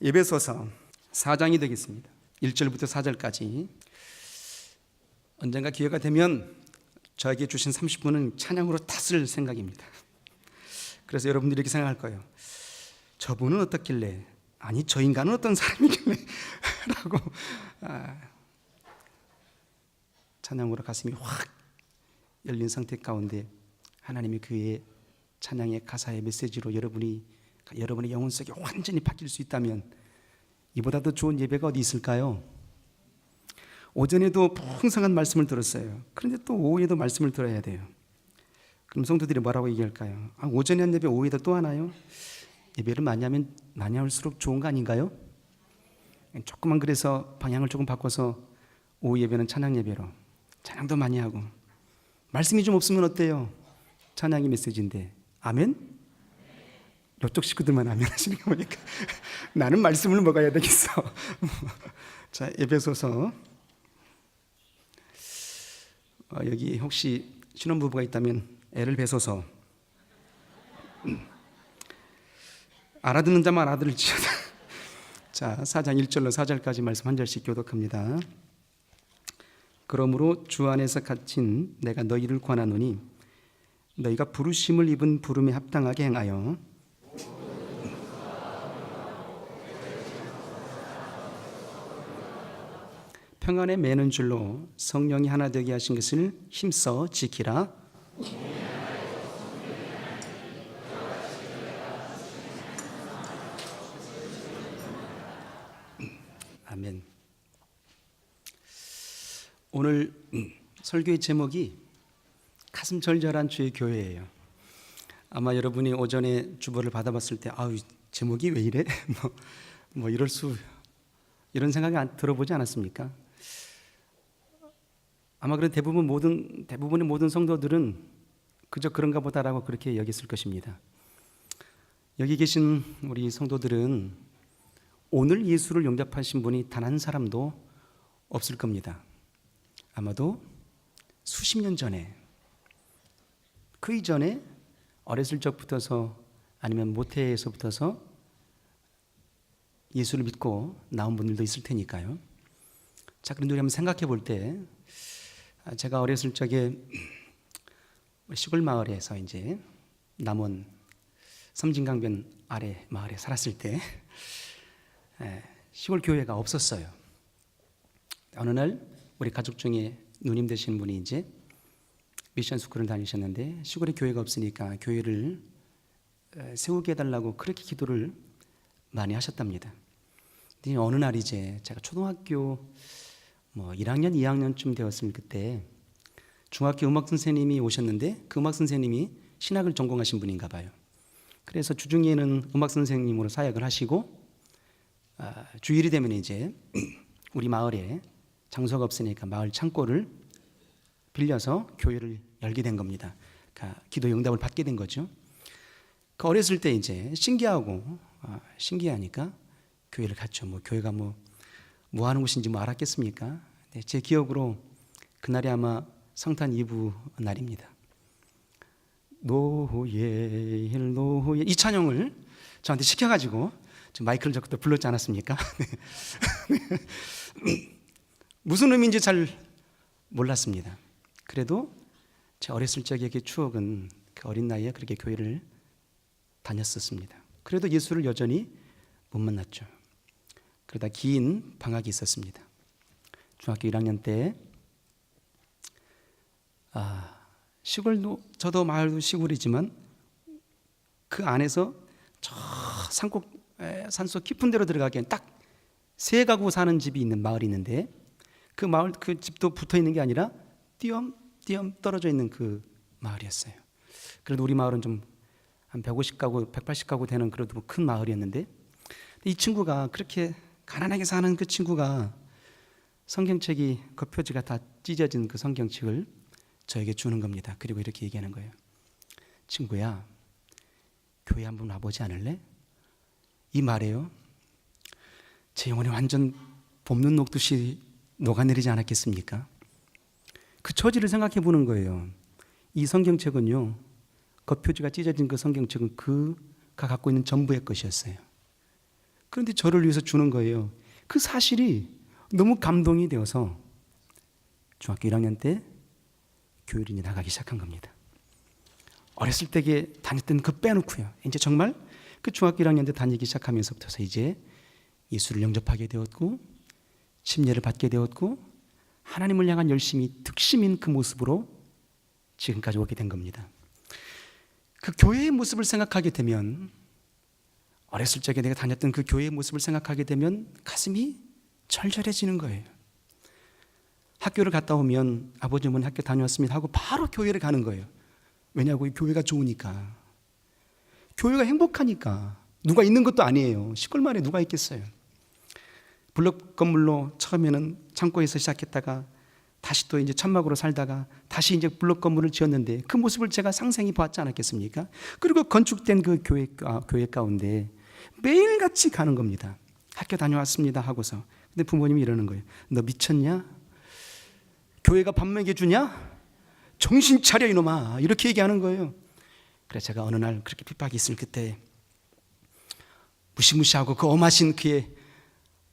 에베소서 4장이 되겠습니다. 1절부터 4절까지. 언젠가 기회가 되면 저에게 주신 30분은 찬양으로 다 쓸 생각입니다. 그래서 여러분들이 이렇게 생각할 거예요. 저분은 어떻길래, 아니 저 인간은 어떤 사람이길래 라고 찬양으로 가슴이 확 열린 상태 가운데 하나님이 그의 찬양의 가사의 메시지로 여러분의 영혼 속에 완전히 바뀔 수 있다면 이보다 더 좋은 예배가 어디 있을까요? 오전에도 풍성한 말씀을 들었어요. 그런데 또 오후에도 말씀을 들어야 돼요. 그럼 성도들이 뭐라고 얘기할까요? 오전에 한 예배 오후에도 또 하나요? 예배를 많이 하면 많이 할수록 좋은 거 아닌가요? 조금만 그래서 방향을 조금 바꿔서 오후 예배는 찬양 예배로, 찬양도 많이 하고, 말씀이 좀 없으면 어때요? 찬양이 메시지인데. 아멘? 이쪽 식구들만 아멘 하시는 거 보니까 나는 말씀을 먹어야 되겠어. 자, 에베소서 여기 혹시 신혼부부가 있다면 애를 베소서. 알아듣는 자만 알아들을지어다. 자, 4장 1절로 4절까지 말씀 한 절씩 교독합니다. 그러므로 주 안에서 갇힌 내가 너희를 권하노니 너희가 부르심을 입은 부름에 합당하게 행하여 평안에 매는 줄로 성령이 하나 되게 하신 것을 힘써 지키라. 아멘. 오늘 설교의 제목이 가슴 절절한 주의 교회예요. 아마 여러분이 오전에 주보를 받아봤을 때 제목이 왜 이래? 뭐 이런 생각이 들어보지 않았습니까? 아마 그런 대부분의 모든 성도들은 그저 그런가 보다라고 그렇게 여겼을 것입니다. 여기 계신 우리 성도들은 오늘 예수를 영접하신 분이 단 한 사람도 없을 겁니다. 아마도 수십 년 전에, 그 이전에 어렸을 적부터서 아니면 모태에서부터서 예수를 믿고 나온 분들도 있을 테니까요. 자, 그런데 우리 한번 생각해 볼 때, 제가 어렸을 적에 시골 마을에서 이제 남원 섬진강변 아래 마을에 살았을 때 시골 교회가 없었어요. 어느 날 우리 가족 중에 누님 되신 분이 이제 미션 스쿨을 다니셨는데 시골에 교회가 없으니까 교회를 세우게 해달라고 그렇게 기도를 많이 하셨답니다. 근데 어느 날 이제 제가 초등학교 1학년, 2학년쯤 되었을 그때 중학교 음악 선생님이 오셨는데 그 음악 선생님이 신학을 전공하신 분인가 봐요. 그래서 주중에는 음악 선생님으로 사역을 하시고 주일이 되면 이제 우리 마을에 장소가 없으니까 마을 창고를 빌려서 교회를 열게 된 겁니다. 그러니까 기도 응답을 받게 된 거죠. 그 어렸을 때 이제 신기하니까 교회를 갔죠. 교회가 뭐 하는 곳인지 알았겠습니까? 네, 제 기억으로 그날이 아마 성탄 이브 날입니다. 노예일 노예 이 찬양을 저한테 시켜가지고 마이크를 잡고 또 불렀지 않았습니까? 무슨 의미인지 잘 몰랐습니다. 그래도 제 어렸을 적의 그 추억은 그 어린 나이에 그렇게 교회를 다녔었습니다. 그래도 예수를 여전히 못 만났죠. 그러다 긴 방학이 있었습니다. 중학교 1학년 때 시골도 저도 마을도 시골이지만 그 안에서 저 산속 깊은 데로 들어가기엔 딱 3가구 사는 집이 있는 마을이 있는데 그 마을 그 집도 붙어 있는 게 아니라 띄엄띄엄 떨어져 있는 그 마을이었어요. 그래도 우리 마을은 좀 한 150가구, 180가구 되는 그래도 큰 마을이었는데 이 친구가 그렇게 가난하게 사는 그 친구가 성경책이 겉표지가 다 찢어진 그 성경책을 저에게 주는 겁니다. 그리고 이렇게 얘기하는 거예요. 친구야, 교회 한번 와보지 않을래? 이 말에요, 제 영혼에 완전 봄눈 녹듯이 녹아내리지 않았겠습니까? 그 처지를 생각해 보는 거예요. 이 성경책은요, 겉표지가 찢어진 그 성경책은 그가 갖고 있는 전부의 것이었어요. 그런데 저를 위해서 주는 거예요. 그 사실이 너무 감동이 되어서 중학교 1학년 때 교회를 나가기 시작한 겁니다. 어렸을 때에 다녔던 그 빼놓고요. 이제 정말 그 중학교 1학년 때 다니기 시작하면서부터 이제 예수를 영접하게 되었고 침례를 받게 되었고 하나님을 향한 열심이 득심인 그 모습으로 지금까지 오게 된 겁니다. 그 교회의 모습을 생각하게 되면, 어렸을 적에 내가 다녔던 그 교회의 모습을 생각하게 되면 가슴이 절절해지는 거예요. 학교를 갔다 오면 아버지 어머니 학교 다녀왔습니다 하고 바로 교회를 가는 거예요. 왜냐고? 교회가 좋으니까, 교회가 행복하니까. 누가 있는 것도 아니에요. 시골마을에 누가 있겠어요. 블록 건물로 처음에는 창고에서 시작했다가 다시 또 이제 천막으로 살다가 다시 이제 블록 건물을 지었는데 그 모습을 제가 상생히 보았지 않았겠습니까? 그리고 건축된 그 교회 가운데 매일같이 가는 겁니다. 학교 다녀왔습니다 하고서. 근데 부모님이 이러는 거예요. 너 미쳤냐? 교회가 밥 먹여주냐? 정신 차려 이놈아. 이렇게 얘기하는 거예요. 그래서 제가 어느 날 그렇게 핍박이 있을 그때 무시무시하고 그 엄하신 그의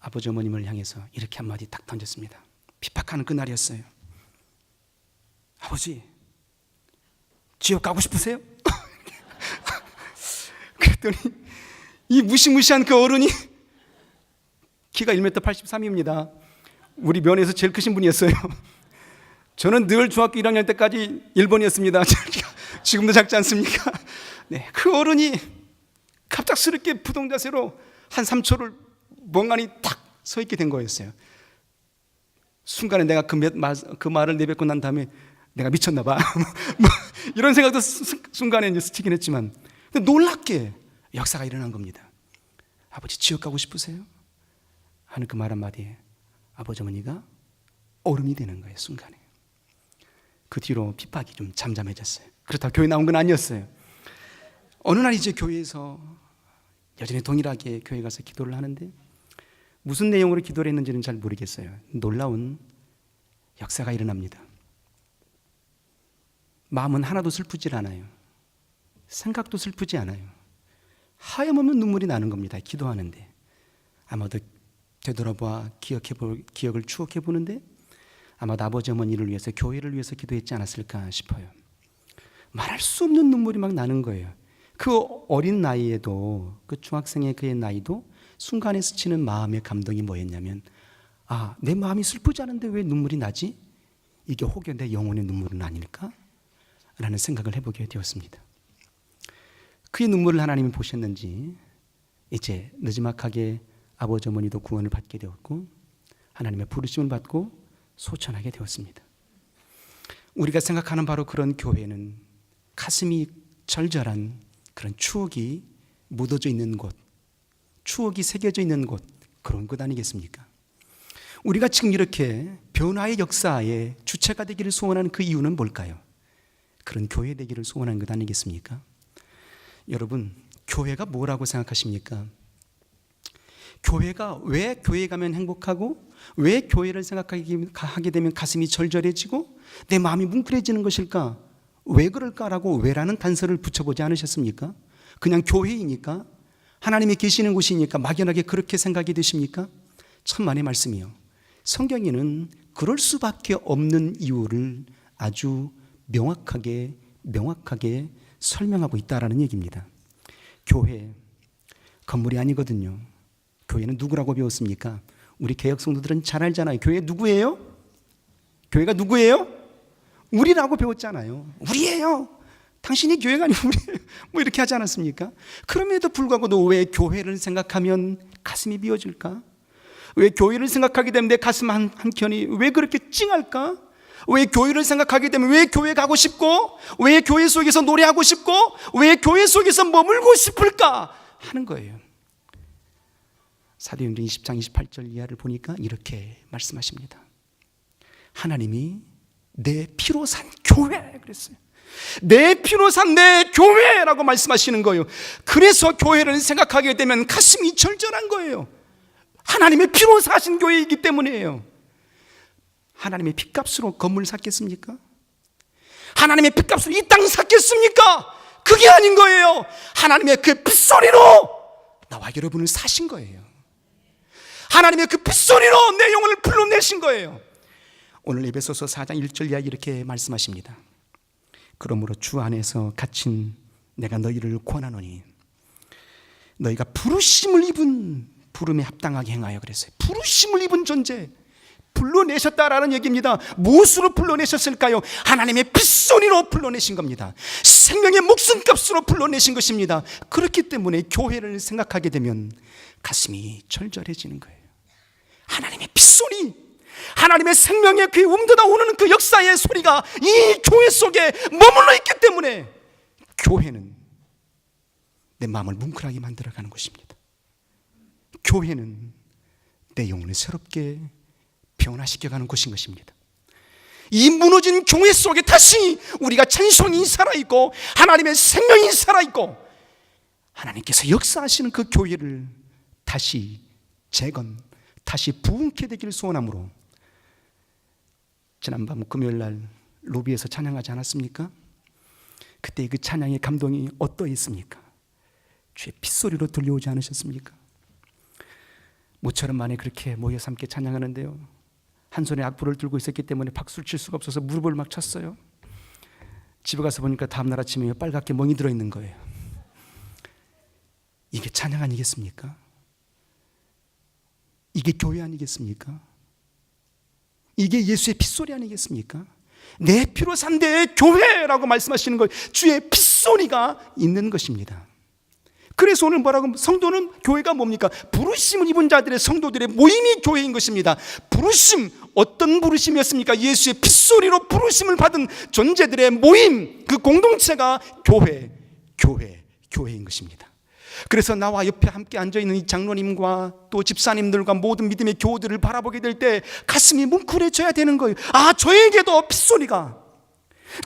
아버지 어머님을 향해서 이렇게 한마디 딱 던졌습니다. 핍박하는 그날이었어요. 아버지, 지옥 가고 싶으세요? 그랬더니 이 무시무시한 그 어른이, 키가 1m 83입니다. 우리 면에서 제일 크신 분이었어요. 저는 늘 중학교 1학년 때까지 1번이었습니다. 지금도 작지 않습니까? 네, 그 어른이 갑작스럽게 부동자세로 한 3초를 멍하니 탁 서 있게 된 거였어요. 순간에 내가 그 말을 내뱉고 난 다음에 내가 미쳤나 봐. 이런 생각도 순간에 이제 스치긴 했지만, 근데 놀랍게 역사가 일어난 겁니다. 아버지, 지옥 가고 싶으세요? 하는 그 말 한마디에 아버지 어머니가 얼음이 되는 거예요, 순간에. 그 뒤로 핍박이 좀 잠잠해졌어요. 그렇다고 교회 나온 건 아니었어요. 어느 날 이제 교회에서 여전히 동일하게 교회 가서 기도를 하는데 무슨 내용으로 기도를 했는지는 잘 모르겠어요. 놀라운 역사가 일어납니다. 마음은 하나도 슬프질 않아요. 생각도 슬프지 않아요. 하염없는 눈물이 나는 겁니다. 기도하는데. 아마도 되돌아봐 기억을 추억해 보는데 아마도 아버지 어머니를 위해서, 교회를 위해서 기도했지 않았을까 싶어요. 말할 수 없는 눈물이 막 나는 거예요. 그 어린 나이에도, 그 중학생의 그의 나이도 순간에 스치는 마음의 감동이 뭐였냐면, 아, 내 마음이 슬프지 않은데 왜 눈물이 나지? 이게 혹여 내 영혼의 눈물은 아닐까? 라는 생각을 해보게 되었습니다. 그의 눈물을 하나님이 보셨는지 이제 느지막하게 아버지 어머니도 구원을 받게 되었고 하나님의 부르심을 받고 소천하게 되었습니다. 우리가 생각하는 바로 그런 교회는 가슴이 절절한 그런 추억이 묻어져 있는 곳, 추억이 새겨져 있는 곳, 그런 것 아니겠습니까? 우리가 지금 이렇게 변화의 역사의 주체가 되기를 소원하는 그 이유는 뭘까요? 그런 교회 되기를 소원하는 것 아니겠습니까? 여러분, 교회가 뭐라고 생각하십니까? 교회가 왜 교회에 가면 행복하고 왜 교회를 생각하게 되면 가슴이 절절해지고 내 마음이 뭉클해지는 것일까? 왜 그럴까라고 왜라는 단서를 붙여보지 않으셨습니까? 그냥 교회이니까? 하나님이 계시는 곳이니까 막연하게 그렇게 생각이 되십니까? 천만의 말씀이요. 성경에는 그럴 수밖에 없는 이유를 아주 명확하게 설명하고 있다라는 얘기입니다. 교회, 건물이 아니거든요. 교회는 누구라고 배웠습니까? 우리 개혁 성도들은 잘 알잖아요. 교회 누구예요? 교회가 누구예요? 우리라고 배웠잖아요. 우리예요. 당신이 교회가 아니고 우리예요. 뭐 이렇게 하지 않았습니까? 그럼에도 불구하고 왜 교회를 생각하면 가슴이 비워질까? 왜 교회를 생각하게 되면 내 가슴 한켠이 왜 그렇게 찡할까? 왜 교회를 생각하게 되면 왜 교회 가고 싶고 왜 교회 속에서 노래하고 싶고 왜 교회 속에서 머물고 싶을까 하는 거예요. 사도행전 20장 28절 이하를 보니까 이렇게 말씀하십니다. 하나님이 내 피로 산 교회 그랬어요. 내 피로 산 내 교회라고 말씀하시는 거예요. 그래서 교회를 생각하게 되면 가슴이 절절한 거예요. 하나님의 피로 사신 교회이기 때문이에요. 하나님의 피값으로 건물 샀겠습니까? 하나님의 피값으로 이 땅 샀겠습니까? 그게 아닌 거예요. 하나님의 그 핏소리로 나와 여러분을 사신 거예요. 하나님의 그 핏소리로 내 영혼을 불러내신 거예요. 오늘 에베소서 4장 1절 이하 이렇게 말씀하십니다. 그러므로 주 안에서 갇힌 내가 너희를 권하노니 너희가 부르심을 입은 부름에 합당하게 행하여. 그랬어요. 부르심을 입은 존재, 불러내셨다라는 얘기입니다. 무엇으로 불러내셨을까요? 하나님의 핏소리로 불러내신 겁니다. 생명의 목숨값으로 불러내신 것입니다. 그렇기 때문에 교회를 생각하게 되면 가슴이 절절해지는 거예요. 하나님의 핏소리, 하나님의 생명의 그 움돋아 오는 그 역사의 소리가 이 교회 속에 머물러 있기 때문에 교회는 내 마음을 뭉클하게 만들어가는 것입니다. 교회는 내 영혼을 새롭게 변화시켜가는 곳인 것입니다. 이 무너진 교회 속에 다시 우리가 찬송이 살아있고 하나님의 생명이 살아있고 하나님께서 역사하시는 그 교회를 다시 재건, 다시 부흥케 되기를 소원함으로, 지난밤 금요일날 로비에서 찬양하지 않았습니까? 그때 그 찬양의 감동이 어떠했습니까? 주의 핏소리로 들려오지 않으셨습니까? 모처럼 만에 그렇게 모여서 함께 찬양하는데요, 한 손에 악보를 들고 있었기 때문에 박수를 칠 수가 없어서 무릎을 막 쳤어요. 집에 가서 보니까 다음날 아침에 빨갛게 멍이 들어있는 거예요. 이게 찬양 아니겠습니까? 이게 교회 아니겠습니까? 이게 예수의 핏소리 아니겠습니까? 내 피로 산 데 교회라고 말씀하시는 거예요. 주의 핏소리가 있는 것입니다. 그래서 오늘 뭐라고, 성도는, 교회가 뭡니까? 부르심을 입은 자들의, 성도들의 모임이 교회인 것입니다. 부르심, 어떤 부르심이었습니까? 예수의 핏소리로 부르심을 받은 존재들의 모임, 그 공동체가 교회인 것입니다. 그래서 나와 옆에 함께 앉아있는 이 장로님과 또 집사님들과 모든 믿음의 교우들을 바라보게 될 때 가슴이 뭉클해져야 되는 거예요. 아, 저에게도 핏소리가,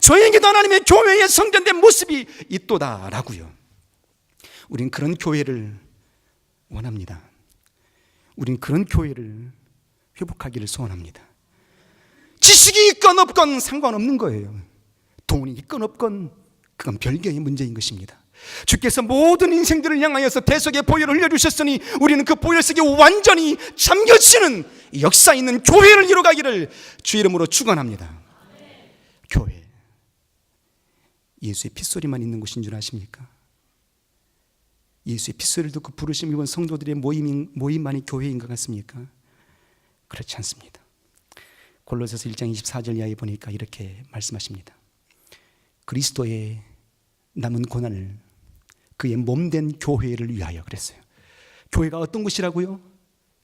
저에게도 하나님의 교회의 성전된 모습이 있도다라고요. 우린 그런 교회를 원합니다. 우린 그런 교회를 회복하기를 소원합니다. 지식이 있건 없건 상관없는 거예요. 돈이 있건 없건 그건 별개의 문제인 것입니다. 주께서 모든 인생들을 향하여서 대속의 보혈을 흘려주셨으니 우리는 그 보혈 속에 완전히 잠겨지는 역사 있는 교회를 이루어가기를 주 이름으로 축원합니다. 교회, 예수의 핏소리만 있는 곳인 줄 아십니까? 예수의 핏소리를 듣고 부르심 입은 성도들의 모임만이 교회인 것 같습니까? 그렇지 않습니다. 골로새서 1장 24절 이하에 보니까 이렇게 말씀하십니다. 그리스도의 남은 고난을 그의 몸된 교회를 위하여. 그랬어요. 교회가 어떤 곳이라고요?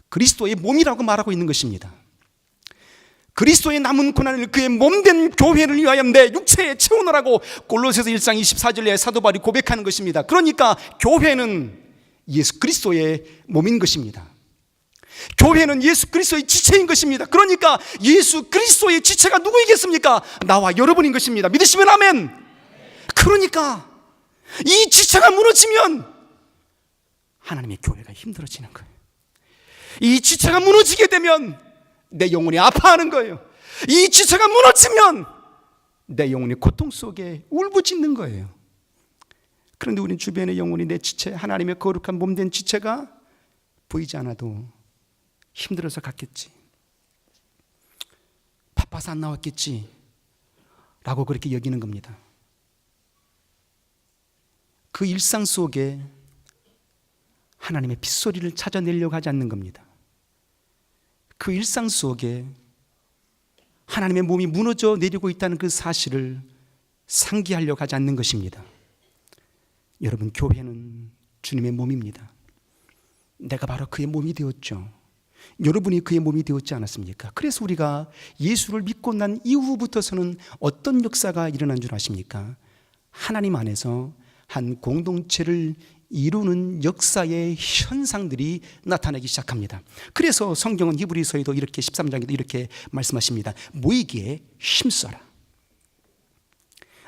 그리스도의 몸이라고 말하고 있는 것입니다. 그리스도의 남은 고난을 그의 몸된 교회를 위하여 내 육체에 채우느라고 골로새서 1장 24절에 사도 바울이 고백하는 것입니다. 그러니까 교회는 예수 그리스도의 몸인 것입니다. 교회는 예수 그리스도의 지체인 것입니다. 그러니까 예수 그리스도의 지체가 누구이겠습니까? 나와 여러분인 것입니다. 믿으시면 아멘. 그러니까 이 지체가 무너지면 하나님의 교회가 힘들어지는 거예요. 이 지체가 무너지게 되면 내 영혼이 아파하는 거예요. 이 지체가 무너지면 내 영혼이 고통 속에 울부짖는 거예요. 그런데 우린 주변의 영혼이, 내 지체, 하나님의 거룩한 몸된 지체가 보이지 않아도 힘들어서 갔겠지, 바빠서 안 나왔겠지 라고 그렇게 여기는 겁니다. 그 일상 속에 하나님의 핏소리를 찾아내려고 하지 않는 겁니다. 그 일상 속에 하나님의 몸이 무너져 내리고 있다는 그 사실을 상기하려고 하지 않는 것입니다. 여러분, 교회는 주님의 몸입니다. 내가 바로 그의 몸이 되었죠. 여러분이 그의 몸이 되었지 않았습니까? 그래서 우리가 예수를 믿고 난 이후부터서는 어떤 역사가 일어난 줄 아십니까? 하나님 안에서 한 공동체를 이루는 역사의 현상들이 나타나기 시작합니다. 그래서 성경은 히브리서에도 이렇게 13장에도 이렇게 말씀하십니다. 모이기에 힘써라.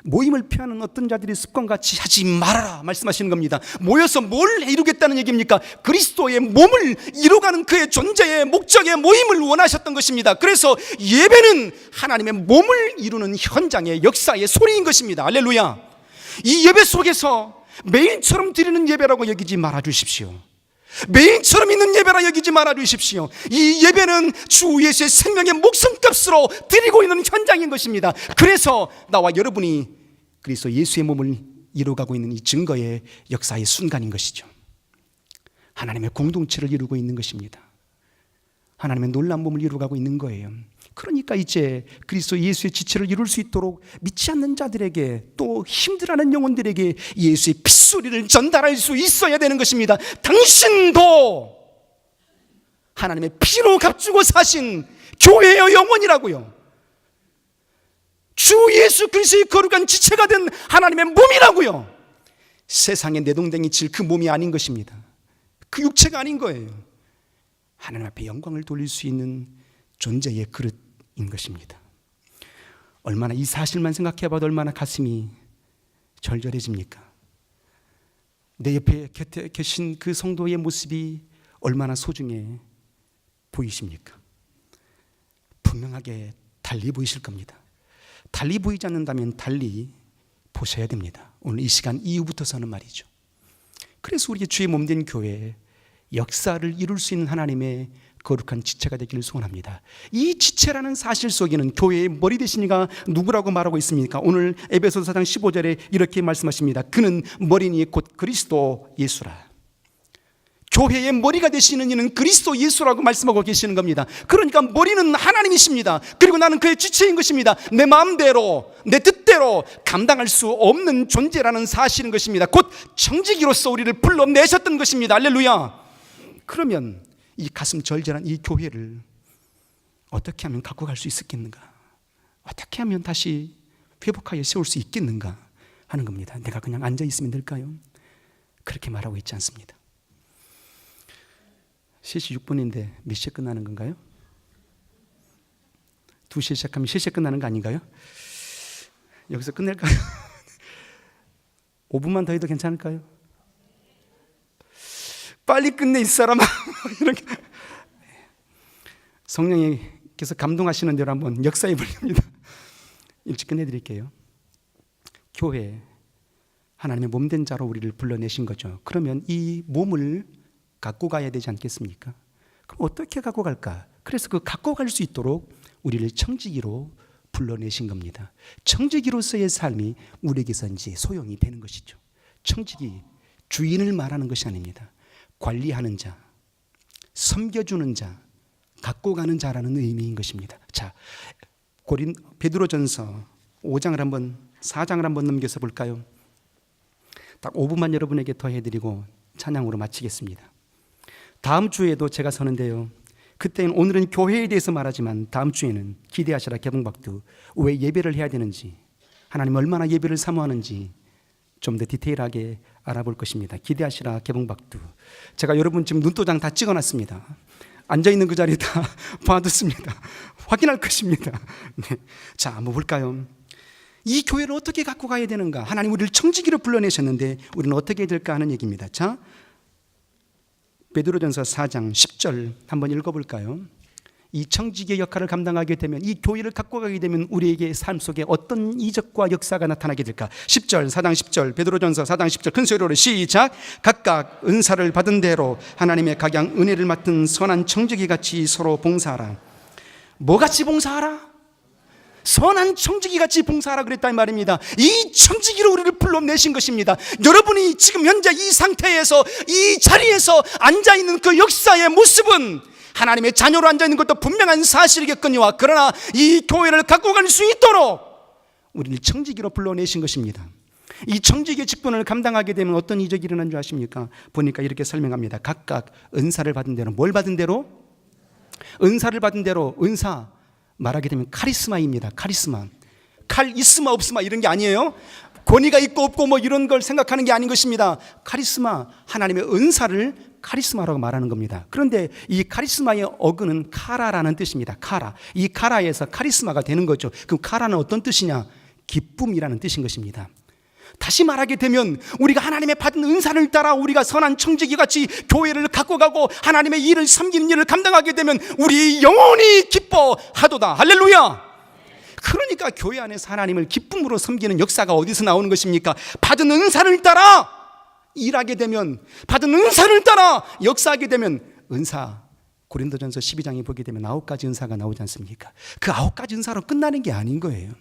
모임을 피하는 어떤 자들이 습관같이 하지 말아라 말씀하시는 겁니다. 모여서 뭘 이루겠다는 얘기입니까? 그리스도의 몸을 이루어가는 그의 존재의 목적의 모임을 원하셨던 것입니다. 그래서 예배는 하나님의 몸을 이루는 현장의 역사의 소리인 것입니다. 할렐루야. 이 예배 속에서 매일처럼 드리는 예배라고 여기지 말아주십시오. 매일처럼 있는 예배라 여기지 말아 주십시오. 이 예배는 주 예수의 생명의 목숨값으로 드리고 있는 현장인 것입니다. 그래서 나와 여러분이 그리스도 예수의 몸을 이루어가고 있는 이 증거의 역사의 순간인 것이죠. 하나님의 공동체를 이루고 있는 것입니다. 하나님의 놀라운 몸을 이루어가고 있는 거예요. 그러니까 이제 그리스도 예수의 지체를 이룰 수 있도록 믿지 않는 자들에게, 또 힘들어하는 영혼들에게 예수의 핏소리를 전달할 수 있어야 되는 것입니다. 당신도 하나님의 피로 값주고 사신 교회의 영혼이라고요. 주 예수 그리스도의 거룩한 지체가 된 하나님의 몸이라고요. 세상에 내동댕이 칠 그 몸이 아닌 것입니다. 그 육체가 아닌 거예요. 하나님 앞에 영광을 돌릴 수 있는 존재의 그릇인 것입니다. 얼마나 이 사실만 생각해봐도 얼마나 가슴이 절절해집니까? 내 옆에 곁에 계신 그 성도의 모습이 얼마나 소중해 보이십니까? 분명하게 달리 보이실 겁니다. 달리 보이지 않는다면 달리 보셔야 됩니다. 오늘 이 시간 이후부터서는 말이죠. 그래서 우리의 주의 몸된 교회, 역사를 이룰 수 있는 하나님의 거룩한 지체가 되기를 소원합니다. 이 지체라는 사실 속에는 교회의 머리 되신 이가 누구라고 말하고 있습니까? 오늘 에베소서 4장 15절에 이렇게 말씀하십니다. 그는 머리니 곧 그리스도 예수라. 교회의 머리가 되시는 이는 그리스도 예수라고 말씀하고 계시는 겁니다. 그러니까 머리는 하나님이십니다. 그리고 나는 그의 지체인 것입니다. 내 마음대로, 내 뜻대로 감당할 수 없는 존재라는 사실인 것입니다. 곧 청지기로서 우리를 불러내셨던 것입니다. 할렐루야. 그러면 이 가슴 절절한 이 교회를 어떻게 하면 갖고 갈 수 있겠는가? 어떻게 하면 다시 회복하여 세울 수 있겠는가 하는 겁니다. 내가 그냥 앉아 있으면 될까요? 그렇게 말하고 있지 않습니다. 3시 6분인데 몇 시에 끝나는 건가요? 2시에 시작하면 3시에 끝나는 거 아닌가요? 여기서 끝낼까요? 5분만 더 해도 괜찮을까요? 빨리 끝내 이 사람아. 이렇게 성령님께서 감동하시는 대로 한번 역사해 보렵니다. 일찍 끝내드릴게요. 교회, 하나님의 몸된 자로 우리를 불러내신 거죠. 그러면 이 몸을 갖고 가야 되지 않겠습니까? 그럼 어떻게 갖고 갈까? 그래서 그 갖고 갈 수 있도록 우리를 청지기로 불러내신 겁니다. 청지기로서의 삶이 우리에게서 이제 소용이 되는 것이죠. 청지기, 주인을 말하는 것이 아닙니다. 관리하는 자, 섬겨주는 자, 갖고 가는 자라는 의미인 것입니다. 자, 베드로전서 5장을 한번, 4장을 한번 넘겨서 볼까요? 딱 5분만 여러분에게 더 해드리고 찬양으로 마치겠습니다. 다음 주에도 제가 서는데요, 그때는 오늘은 교회에 대해서 말하지만 다음 주에는 기대하시라 개봉박두, 왜 예배를 해야 되는지, 하나님 얼마나 예배를 사모하는지 좀 더 디테일하게 알아볼 것입니다. 기대하시라 개봉박두. 제가 여러분 지금 눈도장 다 찍어놨습니다. 앉아있는 그 자리 다 봐뒀습니다. 확인할 것입니다. 네. 자, 한번 볼까요? 이 교회를 어떻게 갖고 가야 되는가? 하나님 우리를 청지기로 불러내셨는데 우리는 어떻게 해야 될까 하는 얘기입니다. 자, 베드로전서 4장 10절 한번 읽어볼까요? 이 청지기의 역할을 감당하게 되면, 이 교회를 갖고 가게 되면 우리에게 삶 속에 어떤 이적과 역사가 나타나게 될까? 10절, 4장 10절, 베드로전서 4장 10절 큰 소리로 시작. 각각 은사를 받은 대로 하나님의 각양 은혜를 맡은 선한 청지기같이 서로 봉사하라. 뭐같이 봉사하라? 선한 청지기같이 봉사하라 그랬단 말입니다. 이 청지기로 우리를 불러내신 것입니다. 여러분이 지금 현재 이 상태에서, 이 자리에서 앉아있는 그 역사의 모습은 하나님의 자녀로 앉아있는 것도 분명한 사실이겠거니와, 그러나 이 교회를 갖고 갈 수 있도록 우리를 청지기로 불러내신 것입니다. 이 청지기의 직분을 감당하게 되면 어떤 이적이 일어난 줄 아십니까? 보니까 이렇게 설명합니다. 각각 은사를 받은 대로. 뭘 받은 대로? 은사를 받은 대로. 은사 말하게 되면 카리스마입니다. 카리스마. 칼 있으마 없으마 이런 게 아니에요. 권위가 있고 없고 뭐 이런 걸 생각하는 게 아닌 것입니다. 카리스마, 하나님의 은사를 카리스마라고 말하는 겁니다. 그런데 이 카리스마의 어근은 카라라는 뜻입니다. 카라. 이 카라에서 카리스마가 되는 거죠. 그럼 카라는 어떤 뜻이냐? 기쁨이라는 뜻인 것입니다. 다시 말하게 되면 우리가 하나님의 받은 은사를 따라 우리가 선한 청지기같이 교회를 갖고 가고 하나님의 일을 섬기는 일을 감당하게 되면 우리 영혼이 기뻐하도다. 할렐루야. 그러니까 교회 안에서 하나님을 기쁨으로 섬기는 역사가 어디서 나오는 것입니까? 받은 은사를 따라 일하게 되면, 받은 은사를 따라 역사하게 되면, 은사, 고린도전서 12장에 보게 되면 9가지 은사가 나오지 않습니까? 그 9가지 은사로 끝나는 게 아닌 거예요.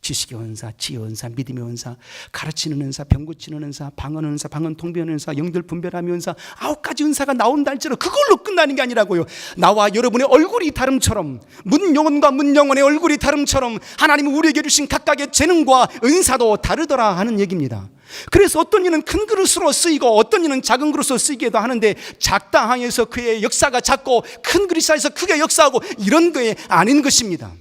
지식의 은사, 지혜의 은사, 믿음의 은사, 가르치는 은사, 병 고치는 은사, 방언 은사, 방언 통변 은사, 영들 분별함의 은사, 9가지 은사가 나온다 할지라도 그걸로 끝나는 게 아니라고요. 나와 여러분의 얼굴이 다름처럼, 문영혼과 문영혼의 얼굴이 다름처럼 하나님은 우리에게 주신 각각의 재능과 은사도 다르더라 하는 얘기입니다. 그래서 어떤 이는 큰 그릇으로 쓰이고 어떤 이는 작은 그릇으로 쓰이기도 하는데, 작다 하에서 그의 역사가 작고 큰 그릇에서 크게 역사하고 이런 거에 아닌 것입니다.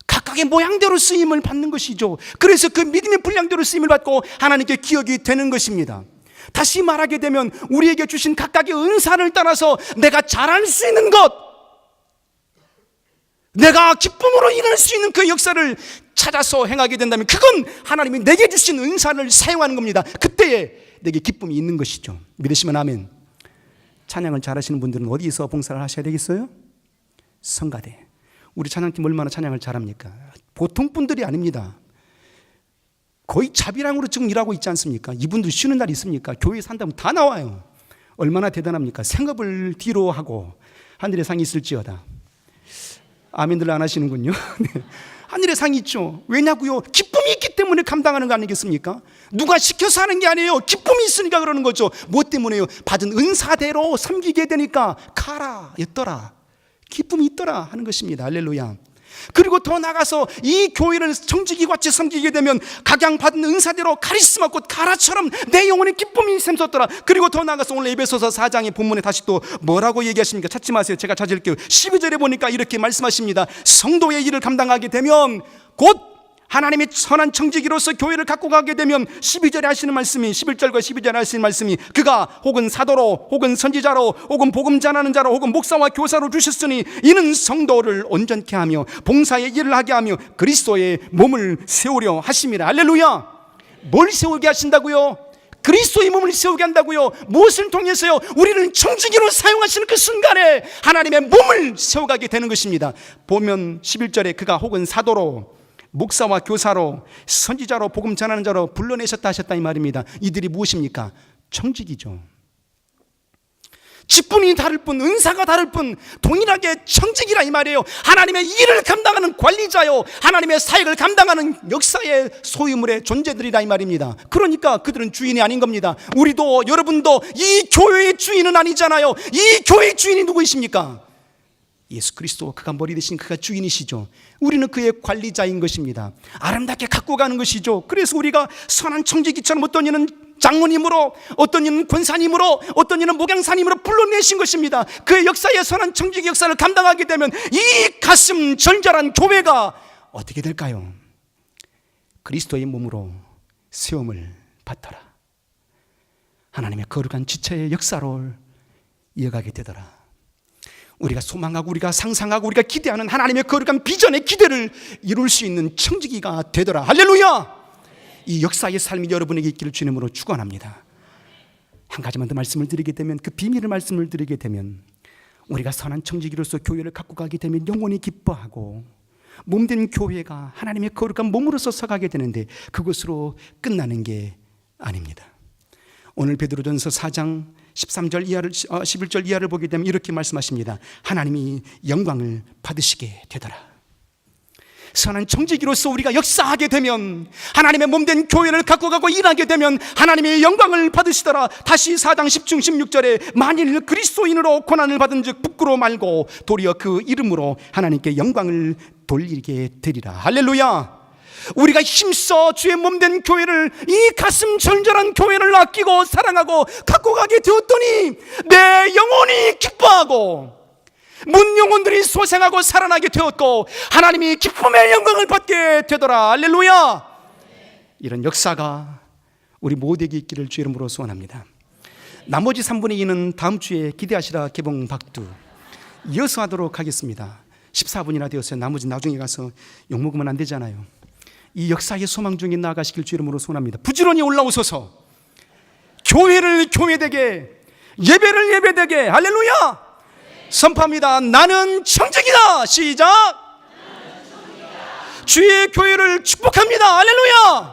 각각의 모양대로 쓰임을 받는 것이죠. 그래서 그 믿음의 분량대로 쓰임을 받고 하나님께 기억이 되는 것입니다. 다시 말하게 되면 우리에게 주신 각각의 은사를 따라서 내가 잘할 수 있는 것, 내가 기쁨으로 일할 수 있는 그 역사를 찾아서 행하게 된다면 그건 하나님이 내게 주신 은사를 사용하는 겁니다. 그때에 내게 기쁨이 있는 것이죠. 믿으시면 아멘. 찬양을 잘하시는 분들은 어디서 봉사를 하셔야 되겠어요? 성가대. 우리 찬양팀 얼마나 찬양을 잘합니까? 보통 분들이 아닙니다. 거의 자비랑으로 지금 일하고 있지 않습니까? 이분들 쉬는 날이 있습니까? 교회에 산다면 다 나와요. 얼마나 대단합니까? 생업을 뒤로 하고 하늘의 상이 있을지어다. 아멘들 안 하시는군요. 네. 하늘의 상이 있죠. 왜냐고요? 기쁨이 있기 때문에 감당하는 거 아니겠습니까? 누가 시켜서 하는 게 아니에요. 기쁨이 있으니까 그러는 거죠. 뭐 때문에요? 받은 은사대로 섬기게 되니까 가라, 있더라, 기쁨이 있더라 하는 것입니다. 할렐루야. 그리고 더 나가서 이 교회를 정직이같이 섬기게 되면 각양 받은 은사대로 카리스마 꽃 가라처럼 내 영혼의 기쁨이 샘솟더라. 그리고 더 나가서 오늘 에베소서 4장의 본문에 다시 또 뭐라고 얘기하십니까? 찾지 마세요. 제가 찾을게요. 12절에 보니까 이렇게 말씀하십니다. 성도의 일을 감당하게 되면 곧 하나님의 선한 청지기로서 교회를 갖고 가게 되면 12절에 하시는 말씀이, 11절과 12절에 하시는 말씀이, 그가 혹은 사도로 혹은 선지자로 혹은 복음 전하는 자로 혹은 목사와 교사로 주셨으니 이는 성도를 온전케 하며 봉사의 일을 하게 하며 그리스도의 몸을 세우려 하심이라. 할렐루야. 뭘 세우게 하신다고요? 그리스도의 몸을 세우게 한다고요. 무엇을 통해서요? 우리를 청지기로 사용하시는 그 순간에 하나님의 몸을 세워가게 되는 것입니다. 보면 11절에 그가 혹은 사도로 목사와 교사로 선지자로 복음 전하는 자로 불러내셨다 하셨다 이 말입니다. 이들이 무엇입니까? 청직이죠. 직분이 다를 뿐, 은사가 다를 뿐 동일하게 청직이라 이 말이에요. 하나님의 일을 감당하는 관리자요, 하나님의 사역을 감당하는 역사의 소유물의 존재들이라 이 말입니다. 그러니까 그들은 주인이 아닌 겁니다. 우리도 여러분도 이 교회의 주인은 아니잖아요. 이 교회의 주인이 누구이십니까? 예수 그리스도, 그가 머리 대신 그가 주인이시죠. 우리는 그의 관리자인 것입니다. 아름답게 갖고 가는 것이죠. 그래서 우리가 선한 청지기처럼 어떤 이는 장로님으로, 어떤 이는 권사님으로, 어떤 이는 목양사님으로 불러내신 것입니다. 그의 역사의 선한 청지기 역사를 감당하게 되면 이 가슴 절절한 교회가 어떻게 될까요? 그리스도의 몸으로 세움을 받더라. 하나님의 거룩한 지체의 역사로 이어가게 되더라. 우리가 소망하고 우리가 상상하고 우리가 기대하는 하나님의 거룩한 비전의 기대를 이룰 수 있는 청지기가 되더라. 할렐루야. 이 역사의 삶이 여러분에게 있기를 주님으로 축원합니다. 한 가지만 더 말씀을 드리게 되면, 그 비밀의 말씀을 드리게 되면, 우리가 선한 청지기로서 교회를 갖고 가게 되면 영원히 기뻐하고 몸된 교회가 하나님의 거룩한 몸으로서 서가게 되는데 그것으로 끝나는 게 아닙니다. 오늘 베드로전서 4장 13절 이하를 11절 이하를 보게 되면 이렇게 말씀하십니다. 하나님이 영광을 받으시게 되더라. 선한 청지기로서 우리가 역사하게 되면, 하나님의 몸된 교회를 갖고 가고 일하게 되면 하나님의 영광을 받으시더라. 다시 4장 10중 16절에 만일 그리스도인으로 고난을 받은 즉 부끄러워 말고 도리어 그 이름으로 하나님께 영광을 돌리게 되리라. 할렐루야. 우리가 힘써 주의 몸된 교회를, 이 가슴 절절한 교회를 아끼고 사랑하고 갖고 가게 되었더니 내 영혼이 기뻐하고 문 영혼들이 소생하고 살아나게 되었고 하나님이 기쁨의 영광을 받게 되더라. 할렐루야. 이런 역사가 우리 모두에게 있기를 주의 이름으로 소원합니다. 나머지 3분의 2는 다음 주에 기대하시라 개봉 박두 이어서 하도록 하겠습니다. 14분이나 되었어요. 나머지 나중에 가서 욕먹으면 안 되잖아요. 이 역사의 소망 중에 나아가시길 주 이름으로 소원합니다. 부지런히 올라오소서. 교회를 교회되게, 예배를 예배되게. 할렐루야. 선포합니다. 나는 청지기다. 시작. 주의 교회를 축복합니다. 할렐루야.